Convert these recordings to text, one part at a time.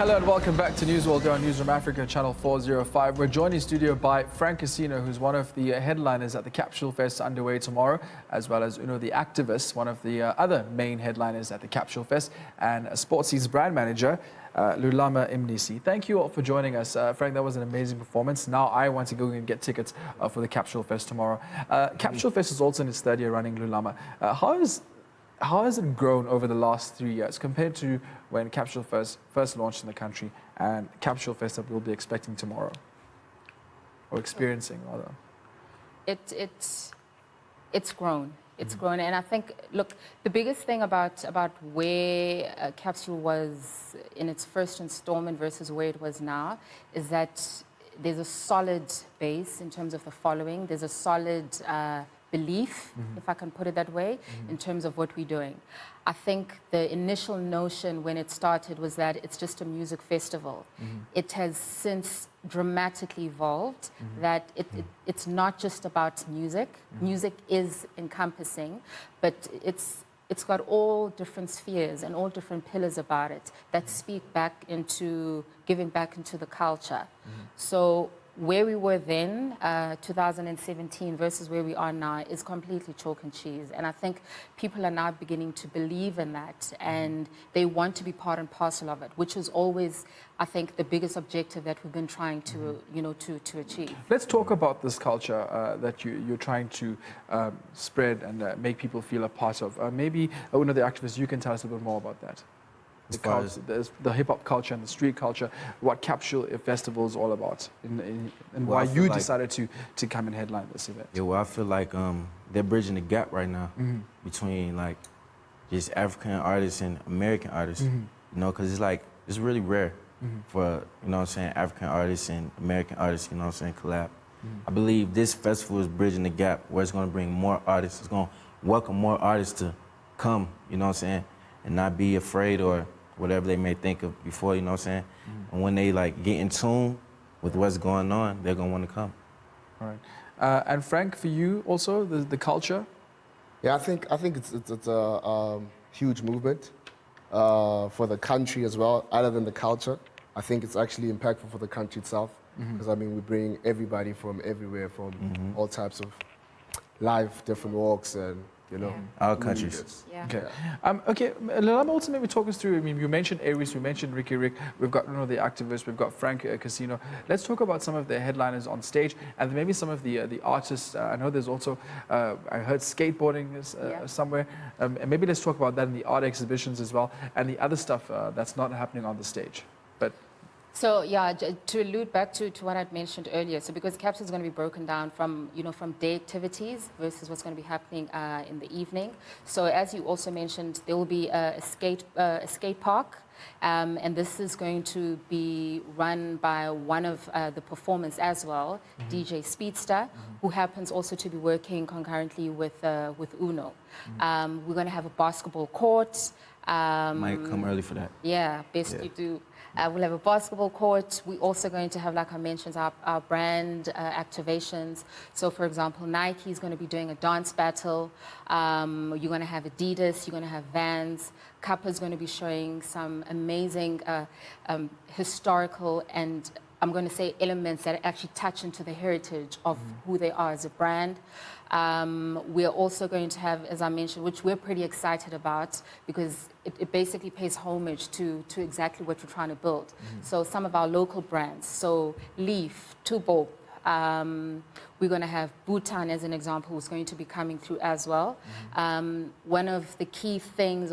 Hello and welcome back to Newsworld here on Newsroom Africa, Channel 405. We're joined in studio by Frank Casino, who's one of the headliners at the Capsule Fest underway tomorrow, as well as Uno the Activist, one of the other main headliners at the Capsule Fest, and Sportscene's brand manager, Lulama Mnisi. Thank you all for joining us. Frank, that was an amazing performance. Now I want to go and get tickets for the Capsule Fest tomorrow. Capsule Fest is also in its third year running, Lulama. How has it grown over the last 3 years compared to when Capsule Fest first launched in the country and Capsule Fest that we'll be expecting tomorrow, or experiencing rather? It's grown. It's grown, and I think, look, the biggest thing about where Capsule was in its first installment versus where it was now is that there's a solid base in terms of the following. There's a solid belief, if I can put it that way, in terms of what we're doing. I think the initial notion when it started was that it's just a music festival. It has since dramatically evolved, that it's not just about music. Music is encompassing, but it's got all different spheres and all different pillars about it that speak back into giving back into the culture. So where we were then, 2017, versus where we are now is completely chalk and cheese. And I think people are now beginning to believe in that, and they want to be part and parcel of it, which is always, I think, the biggest objective that we've been trying to, to achieve. Let's talk about this culture that you're trying to spread and make people feel a part of. Maybe one of the activists, you can tell us a bit more about that. The hip-hop culture and the street culture, what Capsule Festival is all about, and why you decided to come and headline this event. Yeah, well, I feel like they're bridging the gap right now between like just African artists and American artists, you know, because it's really rare for, African artists and American artists, collab. I believe this festival is bridging the gap where it's going to bring more artists, it's going to welcome more artists to come, and not be afraid or whatever they may think of before, And when they get in tune with what's going on, they're gonna want to come. All right. And Frank, for you also, the culture? Yeah, I think it's a huge movement for the country as well. Other than the culture, I think it's actually impactful for the country itself. Because we bring everybody from everywhere, from all types of life, different walks, and our countries. Yeah. Okay. Okay. Lulama, also maybe talk us through. I mean, you mentioned Aries, you mentioned Ricky Rick. We've got the activists. We've got Frank Casino. Let's talk about some of the headliners on stage, and maybe some of the artists. I know there's also I heard skateboarding is somewhere, and maybe let's talk about that in the art exhibitions as well, and the other stuff that's not happening on the stage. But so yeah, to allude back to what I'd mentioned earlier, so because Capsule is going to be broken down from from day activities versus what's going to be happening in the evening. So as you also mentioned, there will be a skate park, and this is going to be run by one of the performers as well, DJ Speedster, who happens also to be working concurrently with Uno. We're going to have a basketball court. Might come early for that. Yeah, best you do. We'll have a basketball court. We're also going to have, like I mentioned, our brand activations. So, for example, Nike is going to be doing a dance battle. You're going to have Adidas. You're going to have Vans. Kappa is going to be showing some amazing historical and, I'm going to say, elements that actually touch into the heritage of who they are as a brand. We're also going to have, as I mentioned, which we're pretty excited about because it basically pays homage to exactly what we're trying to build. So some of our local brands, so Leaf, Tubo, we're going to have Bhutan as an example, who's going to be coming through as well. One of the key things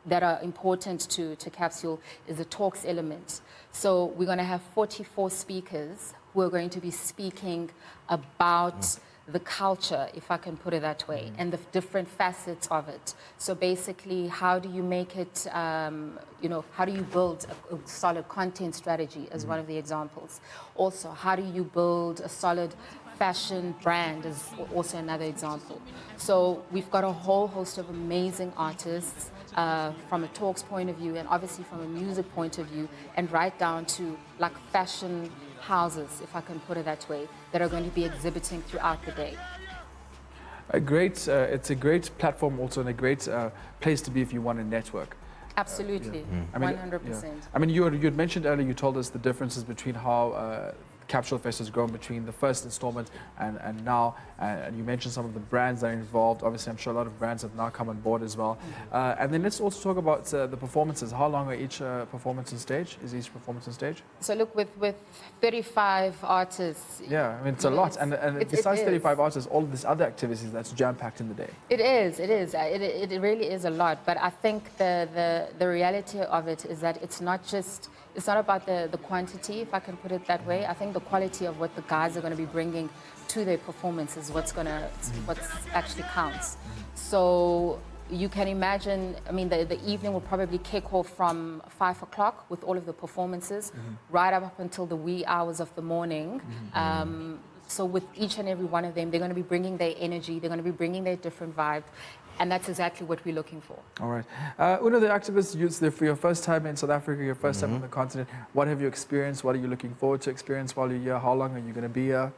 that are important to Capsule is the talks element. So we're going to have 44 speakers who are going to be speaking about the culture, if I can put it that way, and the different facets of it. So basically, how do you make it, how do you build a solid content strategy as one of the examples. Also, how do you build a solid fashion brand is also another example. So we've got a whole host of amazing artists from a talks point of view and obviously from a music point of view, and right down to like fashion houses, if I can put it that way, that are going to be exhibiting throughout the day. It's a great platform also, and a great place to be if you want to network. Absolutely, I mean, 100%. I mean, you had mentioned earlier, you told us the differences between how Capsule Fest has grown between the first installment and now, and you mentioned some of the brands that are involved. Obviously, I'm sure a lot of brands have now come on board as well. And then let's also talk about the performances. How long are each performance on stage? Is each performance on stage? So look, with 35 artists. Yeah, I mean, it's a lot. And besides it 35 is. artists, all of these other activities, that's jam-packed in the day. It is. It really is a lot. But I think the reality of it is that it's not about the quantity, if I can put it that way. I think the quality of what the guys are going to be bringing to their performance is what's actually counts. So you can imagine, I mean, the evening will probably kick off from 5 o'clock with all of the performances, right up until the wee hours of the morning. So with each and every one of them, they're going to be bringing their energy, they're going to be bringing their different vibe, and that's exactly what we're looking for. All right. Uno, the activists, for your first time in South Africa, your first time on the continent, what have you experienced? What are you looking forward to experience while you're here? How long are you going to be here?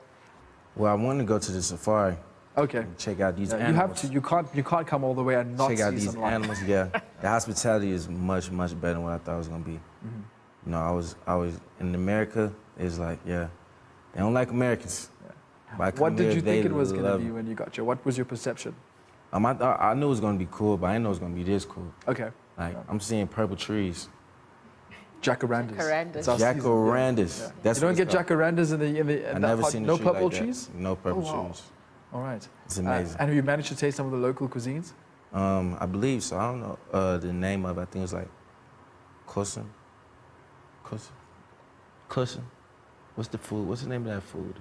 Well, I want to go to the safari. Okay. And check out these Yeah, animals. you have to. You can't come all the way and not check out see these some life. animals. Yeah, the hospitality is much better than what I thought it was gonna be. You know, I was in America. It's like, yeah, they don't like Americans. But I come What did here, you think they it was going to love be it. when you got here? What was your perception? I knew it was gonna be cool, but I didn't know it was gonna be this cool. Okay. Like I'm seeing purple trees. Jacarandas. Jacarandas. It's our season. Jacarandas. Yeah. That's You don't what get it's called. jacarandas in I that never part? seen a No tree purple like that. trees? No purple Oh, wow. trees. All right. It's amazing. And have you managed to taste some of the local cuisines? I believe so. I don't know the name of it. I think it's like Cushion. What's the food? What's the name of that food?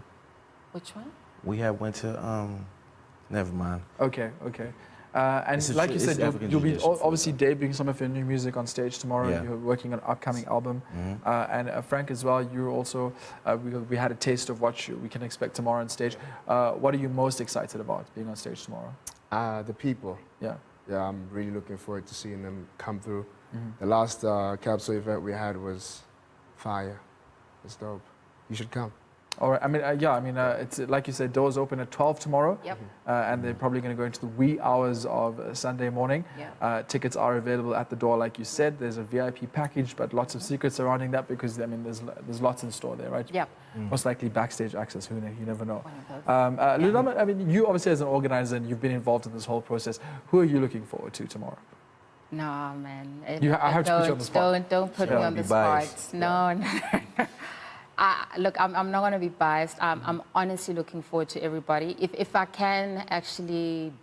Which one? We went to, never mind. Okay. And It's a like tr- you it's said, African you'll be tradition food, obviously debuting some of your new music on stage tomorrow. Yeah. You're working on an upcoming album. And Frank as well, you're also, we had a taste of what we can expect tomorrow on stage. What are you most excited about being on stage tomorrow? The people. Yeah. Yeah, I'm really looking forward to seeing them come through. The last Capsule event we had was fire. It's dope. You should come. All right. I mean, it's like you said, doors open at 12 tomorrow. Yep. And they're probably going to go into the wee hours of Sunday morning. Yeah. Tickets are available at the door, like you said. There's a VIP package, but lots of secrets surrounding that because, I mean, there's lots in store there, right? Yep. Most likely backstage access. You never know. One of those. Lulama, I mean, you obviously as an organizer and you've been involved in this whole process. Who are you looking forward to tomorrow? No, man. I have to put you on the spot. Don't put Yeah. me on Be the spot. biased. No. Look, I'm not going to be biased. I'm honestly looking forward to everybody. If I can actually,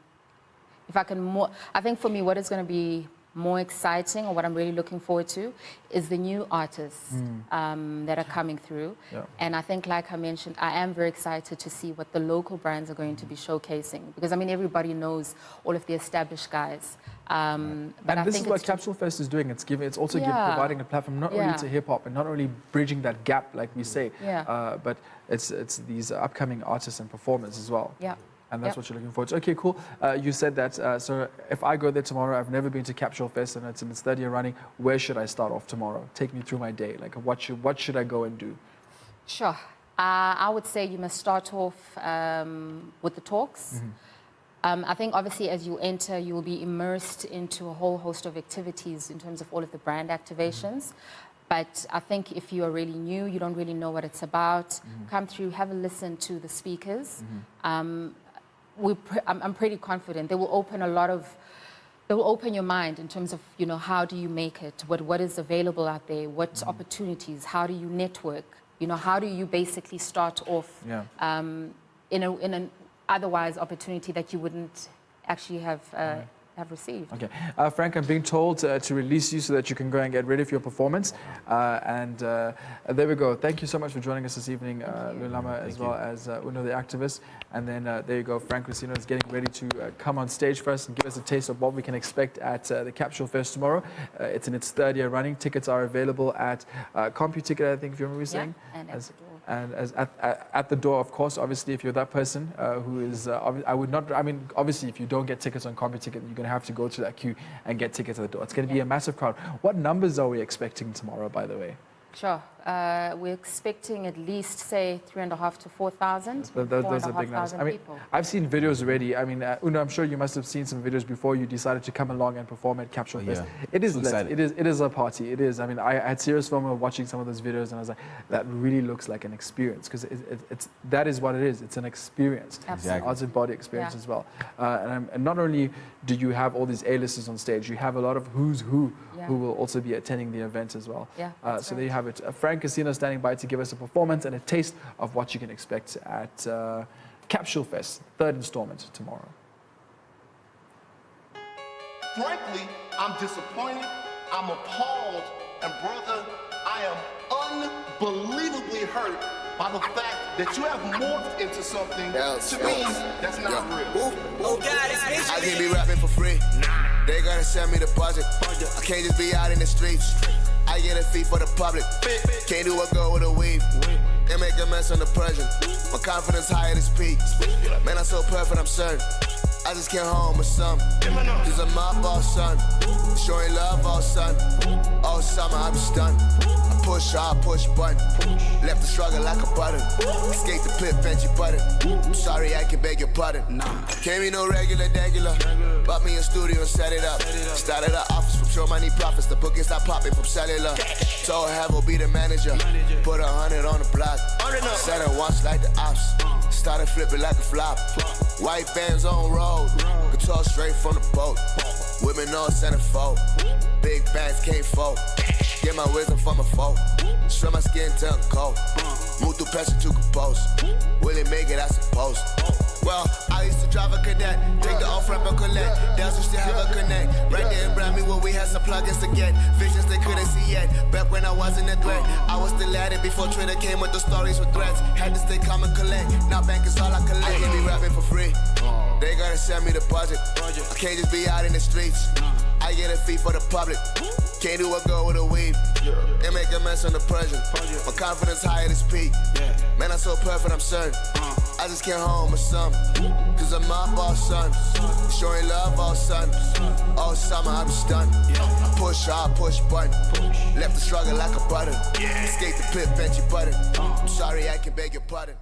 I think for me, what is going to be more exciting, or what I'm really looking forward to, is the new artists that are coming through. Yeah. And I think, like I mentioned, I am very excited to see what the local brands are going to be showcasing. Because, I mean, everybody knows all of the established guys. But And I this think is what it's Capsule Fest is doing. It's also Yeah. providing a platform not only Yeah. to hip hop and not only bridging that gap, like we say, Yeah. but it's these upcoming artists and performers as well. Yeah. And that's Yep. what you're looking forward to. Okay, cool. You said that. So if I go there tomorrow, I've never been to Capsule Fest and it's in its third year running. Where should I start off tomorrow? Take me through my day. Like, what should I go and do? Sure. I would say you must start off with the talks. I think obviously as you enter, you will be immersed into a whole host of activities in terms of all of the brand activations. But I think if you are really new, you don't really know what it's about, come through, have a listen to the speakers. I'm pretty confident they will open your mind in terms of, how do you make it? What is available out there? What opportunities? How do you network? How do you basically start off in an otherwise opportunity that you wouldn't actually have received? Okay. Frank, I'm being told to release you so that you can go and get ready for your performance. There we go. Thank you so much for joining us this evening, Lulama, as well as Uno, the activist. And then there you go. Frank Racino is getting ready to come on stage for us and give us a taste of what we can expect at the Capsule Fest tomorrow. It's in its third year running. Tickets are available at CompuTicket, I think, if you remember saying. And at the door. And at the door, of course, obviously, if you're that person who is, obviously, if you don't get tickets on CompuTicket, you're going to have to go through that queue and get tickets at the door. It's going to be a massive crowd. What numbers are we expecting tomorrow, by the way? Sure. We're expecting at least, say, 3,500 to 4,000. Those are big numbers. I mean, people. I've seen videos already. I mean, Uno, I'm sure you must have seen some videos before you decided to come along and perform at Capsule Fest. Yeah. It is So lit. excited. It is a party. It is. I mean, I had serious FOMO watching some of those videos, and I was like, that really looks like an experience, because that is what it is. It's an experience. Absolutely. Arts and body experience Yeah. as well. And not only do you have all these A-listers on stage, you have a lot of who's who Yeah. who will also be attending the event as well. Yeah, So that's there you have it. Frank Casino standing by to give us a performance and a taste of what you can expect at Capsule Fest, third installment tomorrow. Frankly, I'm disappointed, I'm appalled, and brother, I am unbelievably hurt by the fact that you have morphed into something to me that's not real. I can't be rapping for free. They gotta send me the budget. I can't just be out in the streets. I get a fee for the public. Can't do a go with a weave. They make a mess on the present. My confidence high at its peak. Man, I'm so perfect, I'm certain. I just came home with some. Cause I'm up all sun. Showing love all sun. All summer, I'm stunned. I push hard, push button. Left the struggle like a button. Escape the pit, bench your button. I'm sorry, I can beg your pardon. Can't be no regular. Bought me a studio and set it up. Started an office from show money profits. The bookings stop popping from cellular. Told Hevel be the manager. Put 100 on the block. Said it once like the ops. Started flipping like a flop. White bands on road. Guitar straight from the boat. Women on centerfold. Big bands can't fold. Get my wisdom from a foe. Strip my skin till I'm cold. Move through pressure to compose. Will it make it? I suppose. Well, I used to drive a cadet. Take the off-ramp and collect. That's we still have a connect. Right there in Brammy where we had some plugins to get. Visions they couldn't see yet. Back when I wasn't a threat. I was still at it before Twitter came with the stories with threats. Had to stay calm and collect. Now bank is all I collect. I can't be rapping for free. They gotta send me the budget. I can't just be out in the streets. I get a fee for the public. Can't do a go with a weave. They make a mess on the present. My confidence high at its peak. Man, I'm so perfect, I'm certain. I just came home with some. Cause I'm up all sun. Showing love all sun. All summer, I'm stunned. I push hard, push button. Left the struggle like a button. Escape the pit, bench your button. I'm sorry, I can beg your pardon.